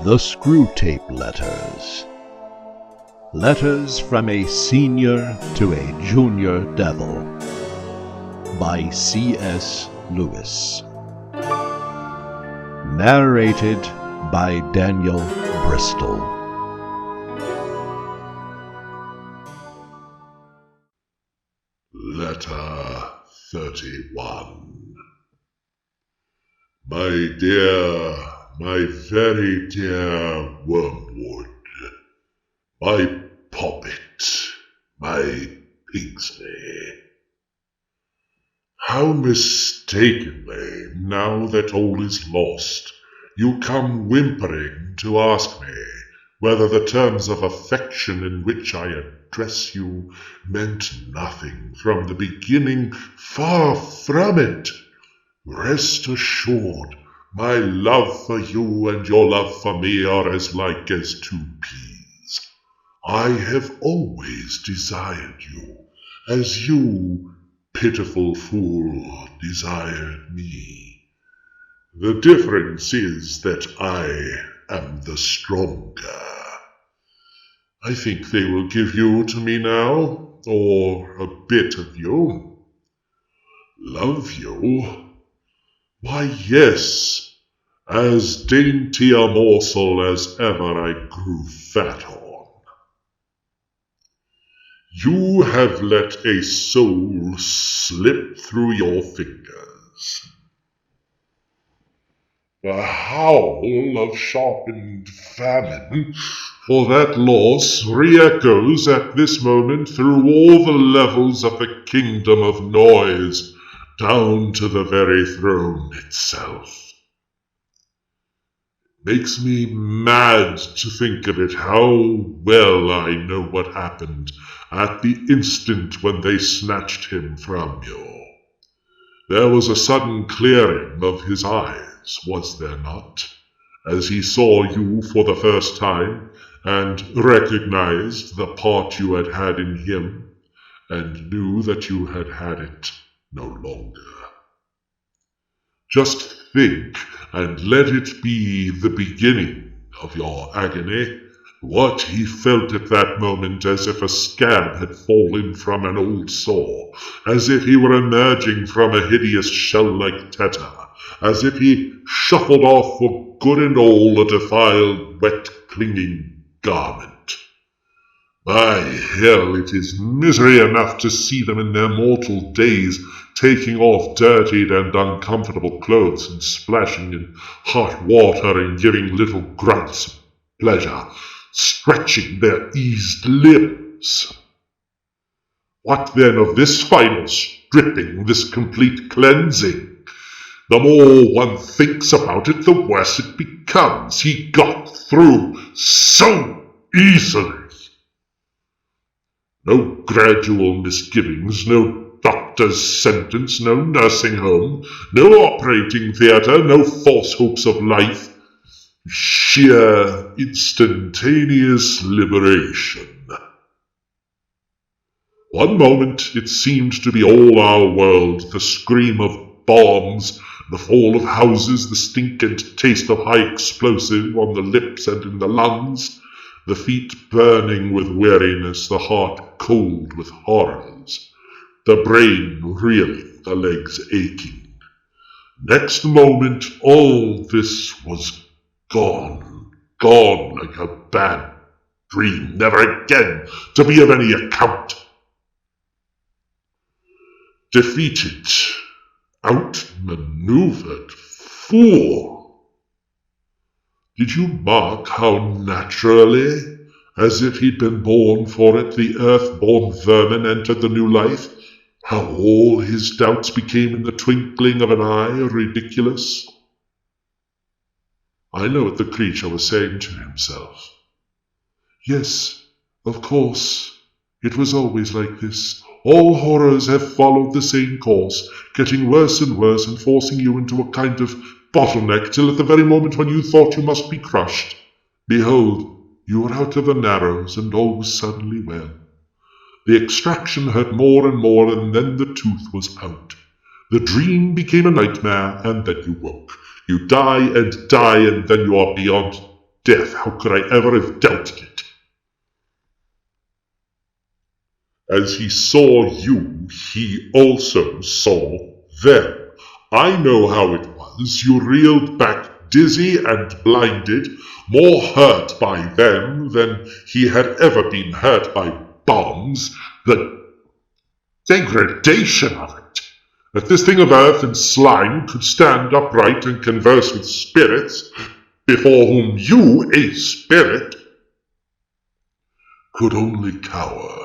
The Screwtape Letters. Letters from a Senior to a Junior Devil by C.S. Lewis. Narrated by Daniel Bristol. Letter 31. My dear, my very dear Wormwood, my poppet, my Pigsley. How mistakenly, now that all is lost, you come whimpering to ask me whether the terms of affection in which I address you meant nothing from the beginning. Far from it. Rest assured, my love for you and your love for me are as like as two peas. I have always desired you, as you, pitiful fool, desired me. The difference is that I am the stronger. I think they will give you to me now, or a bit of you. Love you? Why, yes, as dainty a morsel as ever I grew fat on. You have let a soul slip through your fingers. The howl of sharpened famine for that loss re-echoes at this moment through all the levels of the kingdom of noise, down to the very throne itself. It makes me mad to think of it, how well I know what happened at the instant when they snatched him from you. There was a sudden clearing of his eyes, was there not, as he saw you for the first time, and recognized the part you had had in him, and knew that you had had it no longer. Just think, and let it be the beginning of your agony, what he felt at that moment, as if a scab had fallen from an old sore, as if he were emerging from a hideous shell-like tetter, as if he shuffled off for good and all a defiled, wet, clinging garment. By hell, it is misery enough to see them in their mortal days, taking off dirtied and uncomfortable clothes and splashing in hot water and giving little grunts of pleasure, stretching their eased limbs. What then of this final stripping, this complete cleansing? The more one thinks about it, the worse it becomes. He got through so easily. No gradual misgivings, no doctor's sentence, no nursing home, no operating theatre, no false hopes of life. Sheer instantaneous liberation. One moment it seemed to be all our world, the scream of bombs, the fall of houses, the stink and taste of high explosive on the lips and in the lungs, the feet burning with weariness, the heart cold with horrors, the brain reeling, the legs aching. Next moment all this was gone like a bad dream, never again to be of any account. Defeated, outmaneuvered, fool! Did you mark how naturally, as if he'd been born for it, the earth-born vermin entered the new life? How all his doubts became in the twinkling of an eye ridiculous? I know what the creature was saying to himself. Yes, of course, it was always like this. All horrors have followed the same course, getting worse and worse and forcing you into a kind of bottleneck till at the very moment when you thought you must be crushed, behold, you were out of the narrows and all was suddenly well. The extraction hurt more and more, and then the tooth was out. The dream became a nightmare, and then you woke. You die, and then you are beyond death. How could I ever have doubted it? As he saw you, he also saw them. I know how it was. You reeled back dizzy and blinded, more hurt by them than he had ever been hurt by bombs. The degradation of it. That this thing of earth and slime could stand upright and converse with spirits, before whom you, a spirit, could only cower.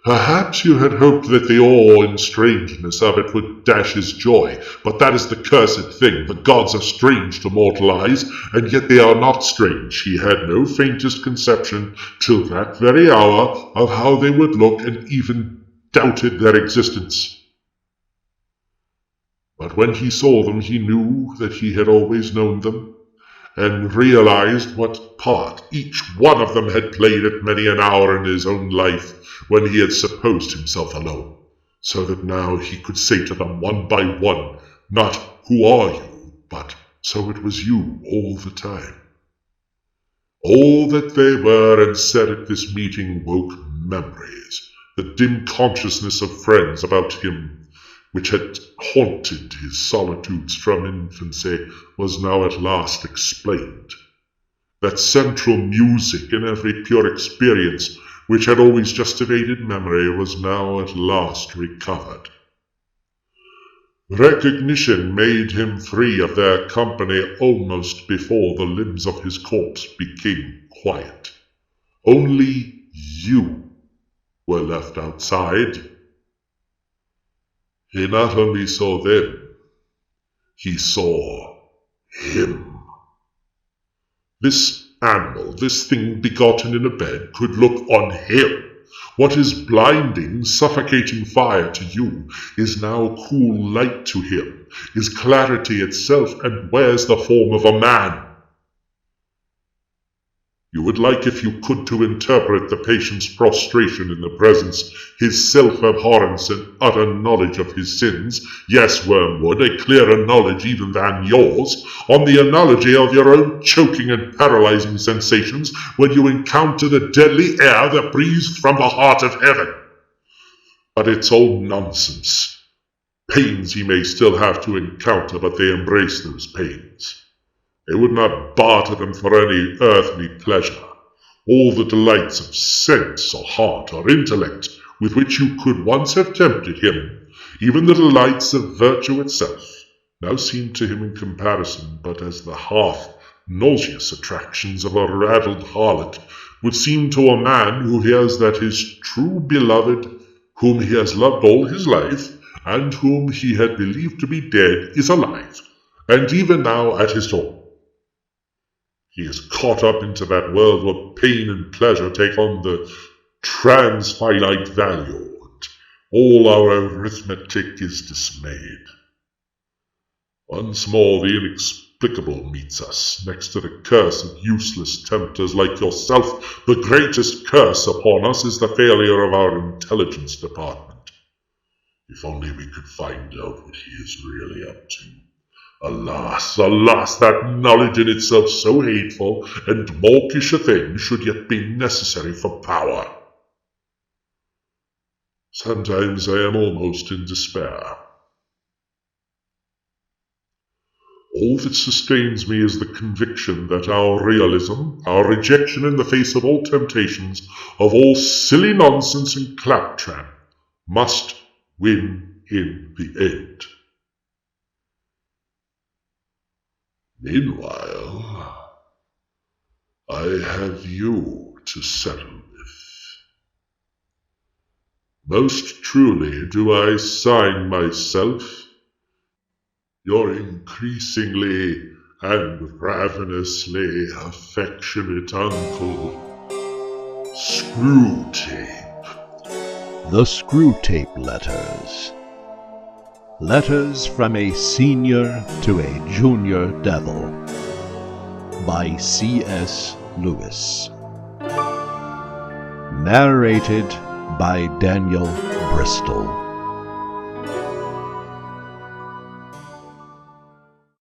Perhaps you had hoped that the awe and strangeness of it would dash his joy, but that is the cursed thing. The gods are strange to mortal eyes, and yet they are not strange. He had no faintest conception, till that very hour, of how they would look, and even doubted their existence. But when he saw them, he knew that he had always known them, and realized what part each one of them had played at many an hour in his own life when he had supposed himself alone, so that now he could say to them one by one, not "Who are you?" but "So it was you all the time." All that they were and said at this meeting woke memories. The dim consciousness of friends about him, which had haunted his solitudes from infancy, was now at last explained. That central music in every pure experience, which had always just evaded memory, was now at last recovered. Recognition made him free of their company almost before the limbs of his corpse became quiet. Only you were left outside. He not only saw them, he saw him. This animal, this thing begotten in a bed, could look on him. What is blinding, suffocating fire to you is now cool light to him, is clarity itself, and wears the form of a man. You would like, if you could, to interpret the patient's prostration in the presence, his self-abhorrence and utter knowledge of his sins, yes, Wormwood, a clearer knowledge even than yours, on the analogy of your own choking and paralyzing sensations when you encounter the deadly air that breathes from the heart of heaven. But it's all nonsense. Pains he may still have to encounter, but they embrace those pains. They would not barter them for any earthly pleasure. All the delights of sense or heart or intellect with which you could once have tempted him, even the delights of virtue itself, now seem to him in comparison but as the half-nauseous attractions of a raddled harlot would seem to a man who hears that his true beloved, whom he has loved all his life, and whom he had believed to be dead, is alive, and even now at his door. He is caught up into that world where pain and pleasure take on the transfinite value, and all our arithmetic is dismayed. Once more the inexplicable meets us. Next to the curse of useless tempters like yourself, the greatest curse upon us is the failure of our intelligence department. If only we could find out what he is really up to. Alas, alas, that knowledge in itself so hateful and mawkish a thing should yet be necessary for power. Sometimes I am almost in despair. All that sustains me is the conviction that our realism, our rejection in the face of all temptations, of all silly nonsense and claptrap, must win in the end. Meanwhile, I have you to settle with. Most truly do I sign myself, your increasingly and ravenously affectionate uncle, Screwtape. The Screwtape Letters. Letters from a Senior to a Junior Devil by C.S. Lewis. Narrated by Daniel Bristol.